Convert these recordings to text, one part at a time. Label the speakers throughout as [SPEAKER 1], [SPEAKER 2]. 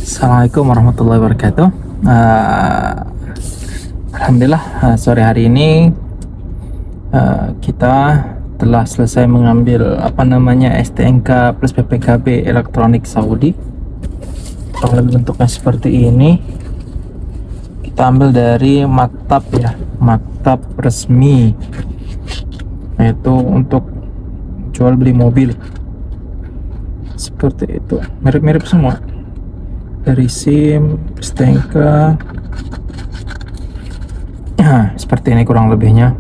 [SPEAKER 1] Assalamualaikum warahmatullahi wabarakatuh. Alhamdulillah, sore hari ini kita telah selesai mengambil STNK plus PPKB elektronik Saudi. Kurang lebih bentuknya seperti ini. Kita ambil dari maktab ya, maktab resmi, yaitu untuk jual beli mobil. Seperti itu, mirip-mirip semua. Dari SIM, STNK, seperti ini kurang lebihnya.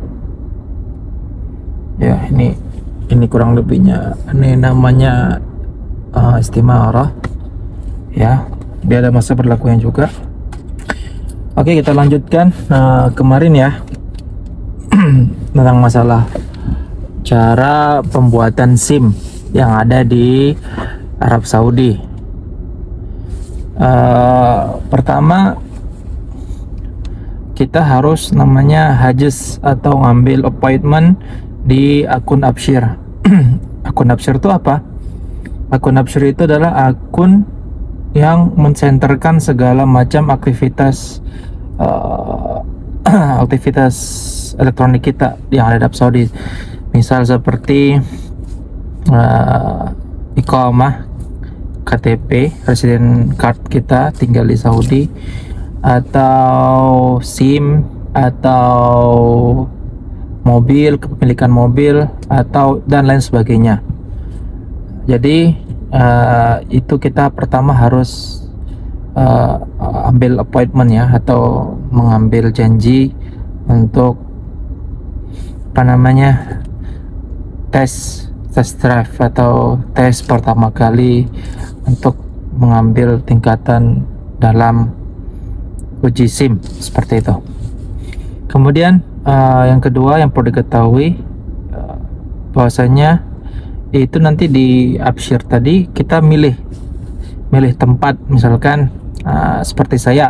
[SPEAKER 1] Ya, ini kurang lebihnya. Ini namanya istimarah. Ya, dia ada masa berlakunya juga. Oke, kita lanjutkan. Kemarin ya tentang masalah cara pembuatan SIM yang ada di Arab Saudi. Pertama, kita harus namanya hajz atau ngambil appointment di akun Abshir. Akun Abshir itu apa? Akun Abshir itu adalah akun yang mensenterkan segala macam aktivitas aktivitas elektronik kita yang ada di Arab Saudi. Misal seperti iqamah, KTP, resident card kita tinggal di Saudi, atau SIM, atau mobil, kepemilikan mobil, atau dan lain sebagainya. Jadi itu kita pertama harus ambil appointment ya, atau mengambil janji untuk tes drive atau tes pertama kali untuk mengambil tingkatan dalam uji SIM, seperti itu. Kemudian yang kedua yang perlu diketahui bahwasanya itu nanti di Abshir tadi kita milih tempat. Misalkan seperti saya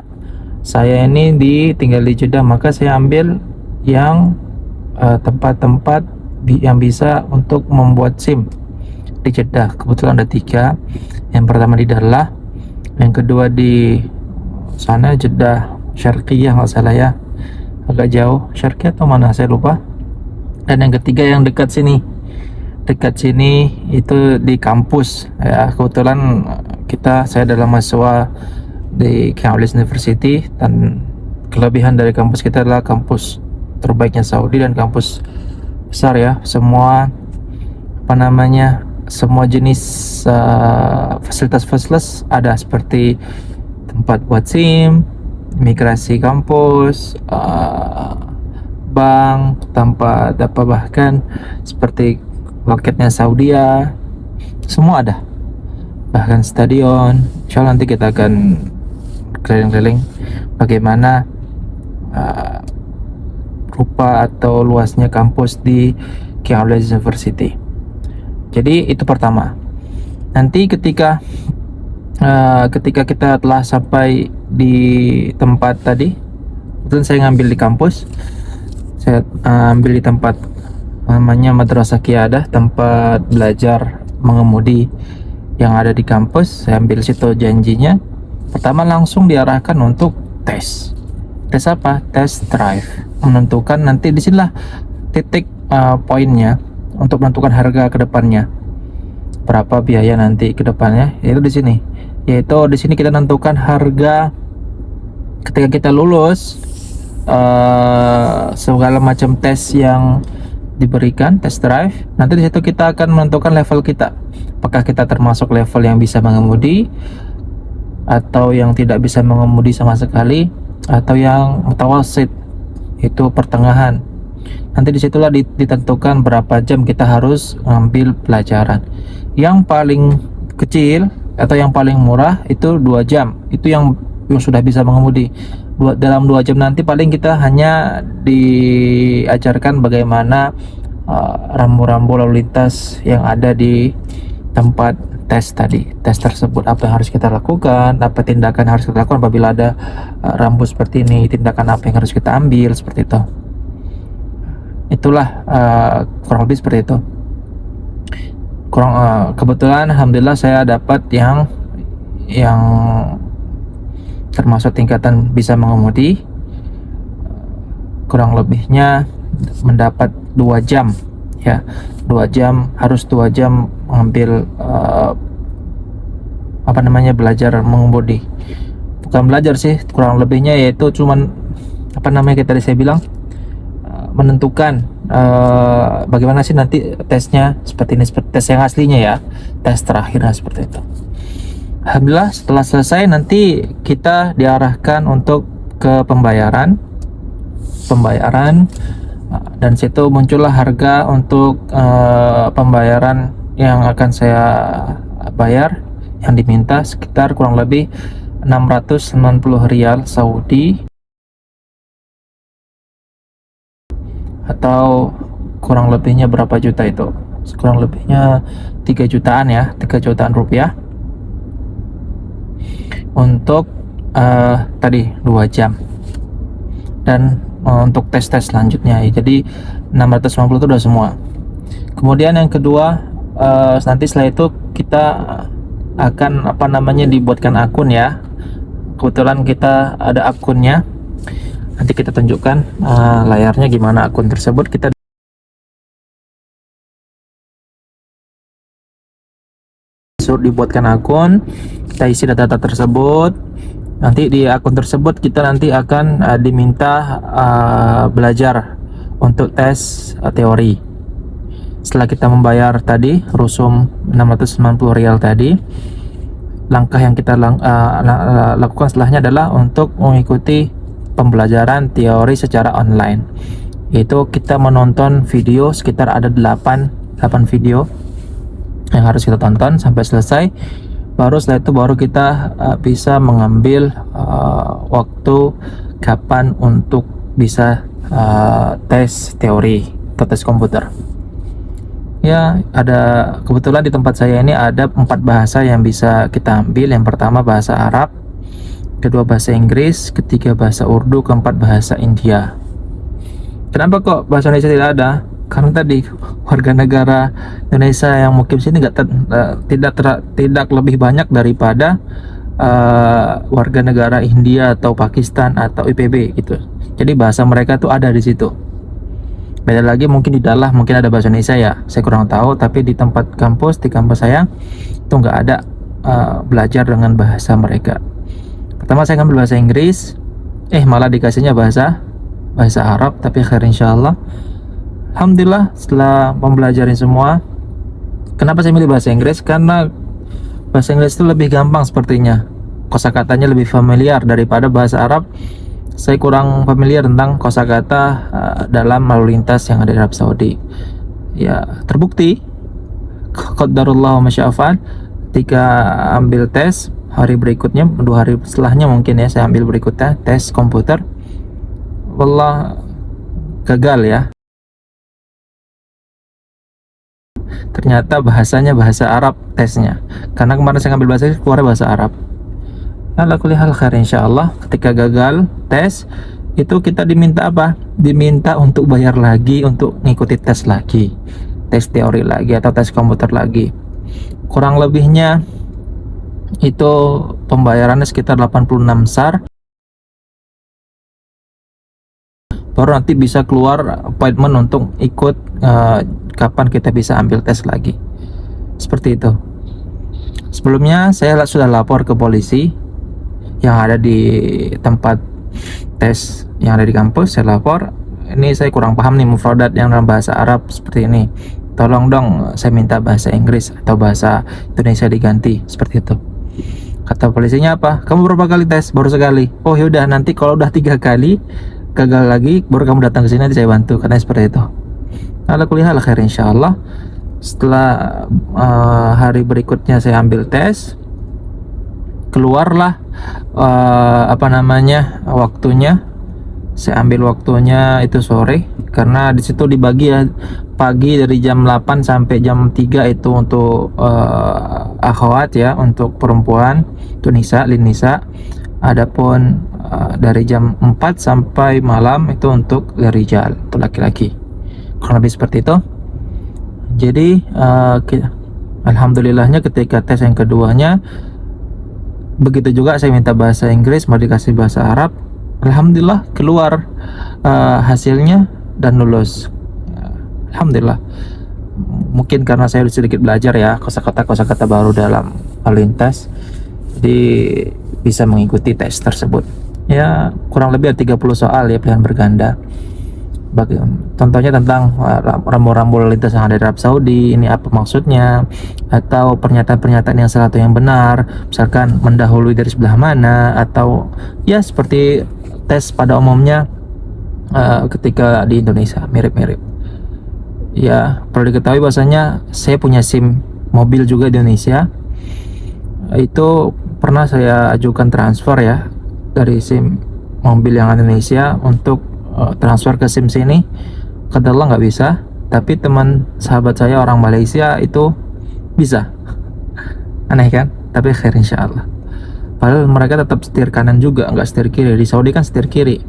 [SPEAKER 1] ini tinggal di Jeddah, maka saya ambil yang tempat-tempat yang bisa untuk membuat SIM di Jeddah. Kebetulan ada 3. Yang pertama di Dallah, yang kedua di sana Jeddah Syarqiyah nggak salah ya, agak jauh, Syarqiyah atau mana saya lupa. Dan yang ketiga yang dekat sini itu di kampus ya. Kebetulan saya adalah mahasiswa di King Abdulaziz University, dan kelebihan dari kampus kita adalah kampus terbaiknya Saudi dan kampus besar ya. Semua jenis fasilitas ada, seperti tempat buat SIM, migrasi kampus, bank, tempat bahkan seperti loketnya Saudia, semua ada, bahkan stadion. Insyaallah nanti kita akan keliling-keliling bagaimana rupa atau luasnya kampus di King Abdulaziz University. Jadi itu pertama. Nanti ketika kita telah sampai di tempat tadi, kebetulan saya ngambil di kampus, saya ambil di tempat namanya Madrasah Qiyadah, tempat belajar mengemudi yang ada di kampus. Saya ambil situ janjinya. Pertama langsung diarahkan untuk tes apa? Tes drive, menentukan nanti disinilah titik poinnya untuk menentukan harga kedepannya, berapa biaya nanti kedepannya. Yaitu di sini kita tentukan harga ketika kita lulus segala macam tes yang diberikan, tes drive. Nanti di situ kita akan menentukan level kita, apakah kita termasuk level yang bisa mengemudi, atau yang tidak bisa mengemudi sama sekali, atau yang mutawasid, itu pertengahan. Nanti disitulah ditentukan berapa jam kita harus ngambil pelajaran. Yang paling kecil atau yang paling murah itu 2 jam, itu yang sudah bisa mengemudi. Dalam 2 jam nanti paling kita hanya diajarkan bagaimana rambu-rambu lalu lintas yang ada di tempat tes tersebut, apa yang harus kita lakukan, apa tindakan yang harus kita lakukan apabila ada rambu seperti ini, tindakan apa yang harus kita ambil, seperti itu. Itulah kurang lebih seperti itu. Kebetulan alhamdulillah saya dapat yang termasuk tingkatan bisa mengemudi. Kurang lebihnya mendapat 2 jam ya, 2 jam, harus 2 jam mengambil belajar mengemudi. Bukan belajar sih, kurang lebihnya yaitu cuman tadi saya bilang menentukan bagaimana sih nanti tesnya, seperti ini, seperti tes yang aslinya ya, tes terakhirnya seperti itu. Alhamdulillah setelah selesai nanti kita diarahkan untuk ke pembayaran, dan situ muncullah harga untuk pembayaran yang akan saya bayar, yang diminta sekitar kurang lebih 690 rial Saudi, atau kurang lebihnya berapa juta itu, kurang lebihnya 3 jutaan ya, 3 jutaan rupiah untuk tadi 2 jam. Dan untuk tes-tes selanjutnya ya, jadi 690 itu udah semua. Kemudian yang kedua, nanti setelah itu kita akan dibuatkan akun ya. Kebetulan kita ada akunnya, nanti kita tunjukkan layarnya gimana akun tersebut. Kita suruh dibuatkan akun, kita isi data-data tersebut. Nanti di akun tersebut kita nanti akan diminta belajar untuk tes teori. Setelah kita membayar tadi rusum 690 rial tadi, langkah yang kita lakukan setelahnya adalah untuk mengikuti pembelajaran teori secara online. Yaitu kita menonton video sekitar ada 8 video yang harus kita tonton sampai selesai. Setelah itu baru kita bisa mengambil waktu kapan untuk bisa tes teori atau tes komputer. Ya, ada kebetulan di tempat saya ini ada 4 bahasa yang bisa kita ambil. Yang pertama bahasa Arab, kedua bahasa Inggris, ketiga bahasa Urdu, keempat bahasa India. Kenapa kok bahasa Indonesia tidak ada? Karena tadi warga negara Indonesia yang mukim sini tidak lebih banyak daripada warga negara India atau Pakistan atau IPB gitu. Jadi bahasa mereka tuh ada di situ. Beda lagi mungkin di dalam mungkin ada bahasa Indonesia ya, saya kurang tahu. Tapi di kampus saya itu nggak ada belajar dengan bahasa mereka. Pertama saya ngambil bahasa Inggris, malah dikasihnya bahasa Arab, tapi akhir insyaallah. Alhamdulillah setelah mempelajari semua. Kenapa saya milih bahasa Inggris? Karena bahasa Inggris itu lebih gampang sepertinya, kosakatanya lebih familiar daripada bahasa Arab. Saya kurang familiar tentang kosakata dalam lalu lintas yang ada di Arab Saudi. Ya terbukti, qadarullah wa masya'afal, ketika ambil tes hari berikutnya, 2 hari setelahnya mungkin ya, saya ambil berikutnya tes komputer. Wallah gagal ya. Ternyata bahasanya bahasa Arab tesnya, karena kemarin saya ngambil bahasa Inggris keluar bahasa Arab. Ala kulli hal khair insyaallah. Ketika gagal tes itu kita diminta apa? Diminta untuk bayar lagi untuk ngikuti tes lagi, tes teori lagi atau tes komputer lagi. Kurang lebihnya itu pembayarannya sekitar 86 SAR. Baru nanti bisa keluar appointment untuk ikut kapan kita bisa ambil tes lagi. Seperti itu. Sebelumnya saya sudah lapor ke polisi yang ada di tempat tes yang ada di kampus. Saya lapor, ini saya kurang paham nih mufradat yang dalam bahasa Arab seperti ini, tolong dong saya minta bahasa Inggris atau bahasa Indonesia diganti, seperti itu. Kata polisinya apa? Kamu berapa kali tes? Baru sekali. Oh yaudah, nanti kalau udah 3 kali gagal lagi baru kamu datang ke sini, nanti saya bantu. Karena seperti itu. Ala kulli hal khair insyaallah. Setelah hari berikutnya saya ambil tes, keluarlah waktunya. Saya ambil waktunya itu sore, karena di situ dibagi ya, pagi dari jam 8 sampai jam 3 itu untuk akhwat ya, untuk perempuan, itu nisa, lin nisa. Adapun dari jam 4 sampai malam itu untuk rijal, untuk laki-laki. Kurang lebih seperti itu. Jadi alhamdulillahnya ketika tes yang keduanya Begitu juga saya minta bahasa Inggris, mau dikasih bahasa Arab, alhamdulillah keluar hasilnya dan lulus. Alhamdulillah. Mungkin karena saya sedikit belajar ya kosakata baru dalam lintas, jadi bisa mengikuti tes tersebut. Ya kurang lebih ada 30 soal ya, pilihan berganda. Contohnya tentang rambu-rambu lalu lintas yang ada di Arab Saudi, ini apa maksudnya, atau pernyataan-pernyataan yang salah atau yang benar, misalkan mendahului dari sebelah mana, atau ya seperti tes pada umumnya ketika di Indonesia, mirip-mirip. Ya perlu diketahui bahwasanya saya punya SIM mobil juga di Indonesia, itu pernah saya ajukan transfer ya dari SIM mobil yang Indonesia untuk transfer ke SIM sini. Kata Allah nggak bisa, tapi teman sahabat saya orang Malaysia itu bisa. Aneh kan? Tapi khair insyaallah. Padahal mereka tetap setir kanan juga, nggak setir kiri. Di Saudi kan setir kiri,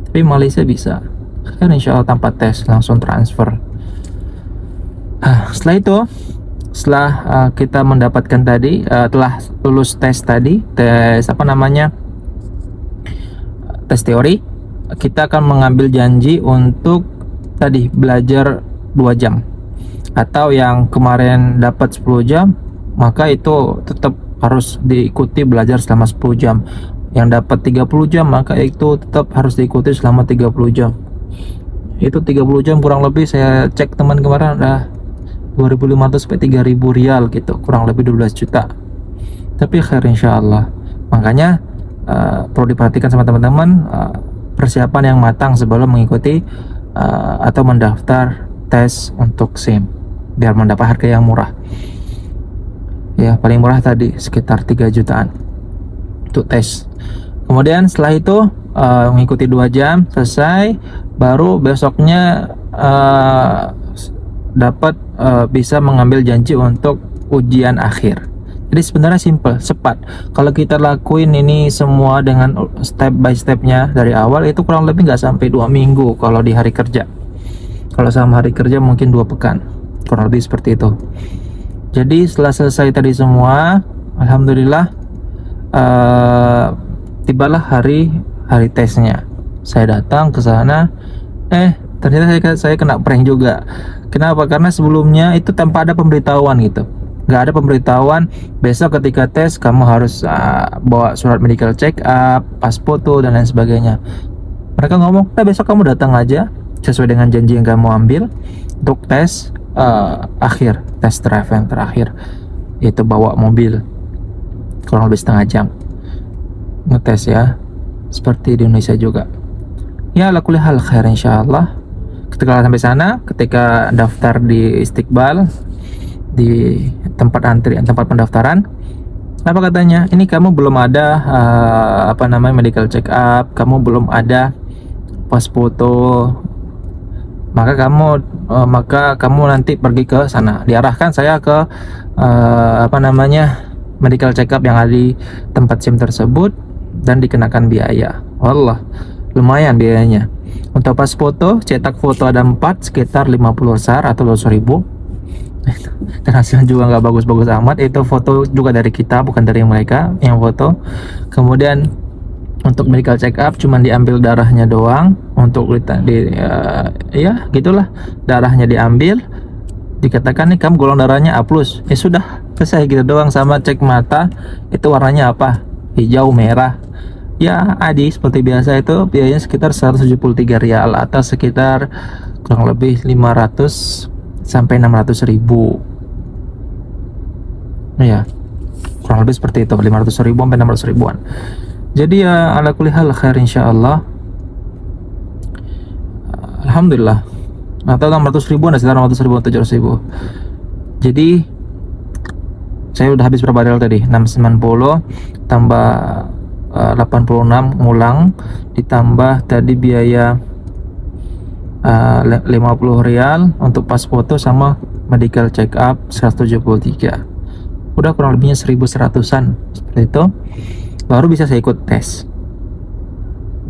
[SPEAKER 1] tapi Malaysia bisa. Khair insyaallah, tanpa tes langsung transfer. Setelah itu, setelah kita mendapatkan tadi, telah lulus tes tadi, tes tes teori, kita akan mengambil janji untuk tadi belajar 2 jam, atau yang kemarin dapat 10 jam, maka itu tetap harus diikuti belajar selama 10 jam. Yang dapat 30 jam, maka itu tetap harus diikuti selama 30 jam. Itu 30 jam kurang lebih saya cek teman kemarin ada 2.500 sampai 3.000 rial gitu, kurang lebih 12 juta. Tapi khair insyaallah. Makanya perlu diperhatikan sama teman-teman, persiapan yang matang sebelum mengikuti atau mendaftar tes untuk SIM, biar mendapat harga yang murah. Ya paling murah tadi sekitar 3 jutaan untuk tes. Kemudian setelah itu mengikuti 2 jam selesai, baru besoknya dapat bisa mengambil janji untuk ujian akhir. Jadi sebenarnya simple, cepat. Kalau kita lakuin ini semua dengan step by stepnya dari awal, itu kurang lebih nggak sampai 2 minggu kalau di hari kerja. Kalau sama hari kerja mungkin 2 pekan, kurang lebih seperti itu. Jadi setelah selesai tadi semua, alhamdulillah tibalah hari tesnya. Saya datang ke sana, ternyata saya kena prank juga. Kenapa? Karena sebelumnya itu tanpa ada pemberitahuan gitu, nggak ada pemberitahuan besok ketika tes kamu harus bawa surat medical check up, pas foto dan lain sebagainya. Mereka ngomong, besok kamu datang aja sesuai dengan janji yang kamu ambil untuk tes akhir, tes drive yang terakhir, yaitu bawa mobil kurang lebih setengah jam ngetes ya, seperti di Indonesia juga. Ya ala kulli hal khair insyaallah. Ketika sampai sana, ketika daftar di Istiqbal, di tempat pendaftaran, apa katanya, ini kamu belum ada medical check up, kamu belum ada pas foto, maka kamu nanti pergi ke sana. Diarahkan saya ke medical check up yang ada di tempat SIM tersebut dan dikenakan biaya. Wallah, lumayan biayanya. Untuk pas foto, cetak foto ada 4, sekitar 50 SAR atau 200.000. Dan hasilnya juga nggak bagus-bagus amat. Itu foto juga dari kita, bukan dari mereka yang foto. Kemudian untuk medical check up cuman diambil darahnya doang, untuk ya gitulah, darahnya diambil, dikatakan nih kamu golongan darahnya A+, ya sudah selesai gitu doang. Sama cek mata, itu warnanya apa, hijau, merah. Ya adi seperti biasa, itu biayanya sekitar 173 rial atau sekitar kurang lebih 500 sampai 600 ribu ya, kurang lebih seperti itu, 500 ribu sampai 600 ribuan. Jadi ya ala kulli hal khair insyaallah, alhamdulillah. Atau 600 ribuan, sekitar 600 ribu atau 700 ribu. Jadi saya udah habis berapa rial tadi, 690 tambah 86 ngulang, ditambah tadi biaya 50 rial untuk pas foto sama medical check up 173. Udah kurang lebihnya 1100-an seperti itu, baru bisa saya ikut tes.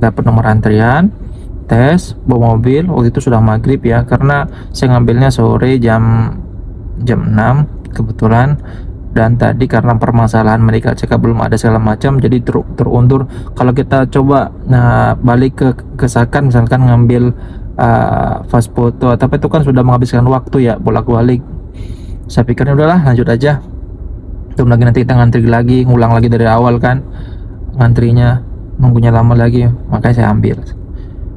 [SPEAKER 1] Dapat nomor antrian, tes, bawa mobil. Waktu itu sudah maghrib ya, karena saya ngambilnya sore jam 6 kebetulan, dan tadi karena permasalahan medical check up belum ada segala macam, jadi terundur. Kalau kita coba balik ke Sakan misalkan ngambil fast foto, tapi itu kan sudah menghabiskan waktu ya bolak-balik. Saya pikirnya udahlah lanjut aja, belum lagi nanti kita ngantri lagi, ngulang lagi dari awal kan ngantrinya, nunggunya lama lagi, makanya saya ambil.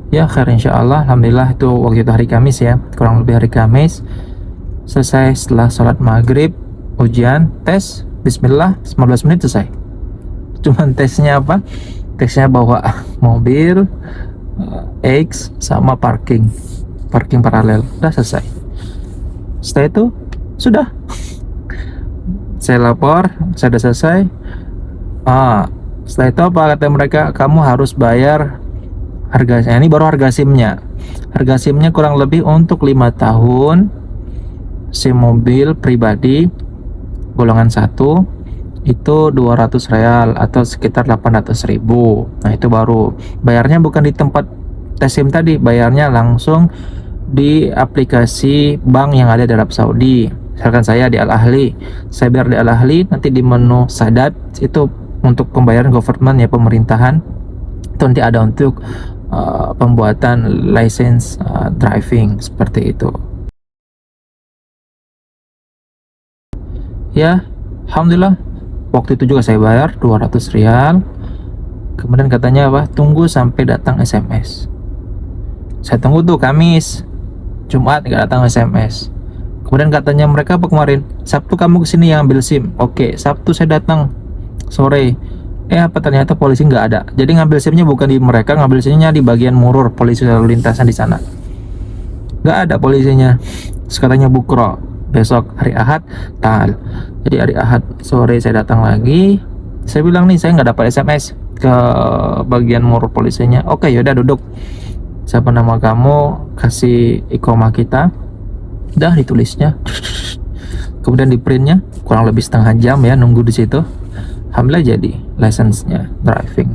[SPEAKER 1] Ya khair insyaallah. Alhamdulillah itu waktu itu hari Kamis ya, kurang lebih hari Kamis. Selesai setelah sholat maghrib, ujian, tes, bismillah, 15 menit selesai. Cuman tesnya apa? Tesnya bawa mobil, X sama parking paralel, udah selesai. Setelah itu sudah saya lapor, saya udah selesai. Setelah itu apa kata mereka, kamu harus bayar harganya. Ini baru harga SIM-nya. Harga SIM-nya kurang lebih untuk 5 tahun SIM mobil pribadi golongan 1 itu 200 real atau sekitar 800.000. Nah itu baru bayarnya, bukan di tempat tes SIM tadi, bayarnya langsung di aplikasi bank yang ada di Arab Saudi. Misalkan saya di Al Ahli, saya bayar di Al Ahli, nanti di menu Sadat itu untuk pembayaran government ya, pemerintahan, itu nanti ada untuk pembuatan license driving seperti itu. Ya, alhamdulillah waktu itu juga saya bayar 200 rial. Kemudian katanya apa? Tunggu sampai datang SMS. Saya tunggu tuh Kamis, Jumat nggak datang SMS. Kemudian katanya mereka apa kemarin? Sabtu kamu kesini yang ambil SIM. Oke, Sabtu saya datang sore. Apa ternyata polisi nggak ada. Jadi ngambil SIM-nya bukan di mereka, ngambil SIM-nya di bagian Murur, polisi lalu lintasan di sana. Nggak ada polisinya. Katanya bukro, besok hari Ahad tanggal. Jadi hari Ahad sore saya datang lagi. Saya bilang nih saya nggak dapat SMS ke bagian Murur polisinya. Oke, yaudah duduk. Siapa nama kamu? Kasih iqomah kita. Udah ditulisnya. Kemudian di printnya kurang lebih setengah jam ya nunggu di situ. Alhamdulillah jadi license-nya driving,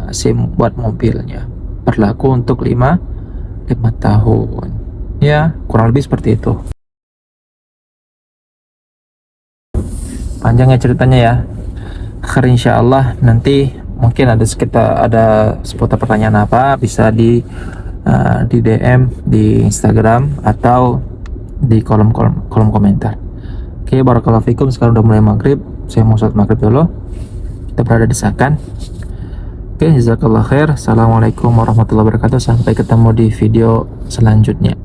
[SPEAKER 1] SIM buat mobilnya, berlaku untuk 5 tahun ya, kurang lebih seperti itu. Panjangnya ceritanya ya. Akhir insyaallah nanti mungkin ada seputar pertanyaan apa bisa di DM di Instagram atau di kolom komentar. Oke, barakallahu fikum. Sekarang udah mulai maghrib, saya mau sholat maghrib dulu. Kita berada di Sakan. Oke, jazakallah khair. Assalamualaikum warahmatullahi wabarakatuh. Sampai ketemu di video selanjutnya.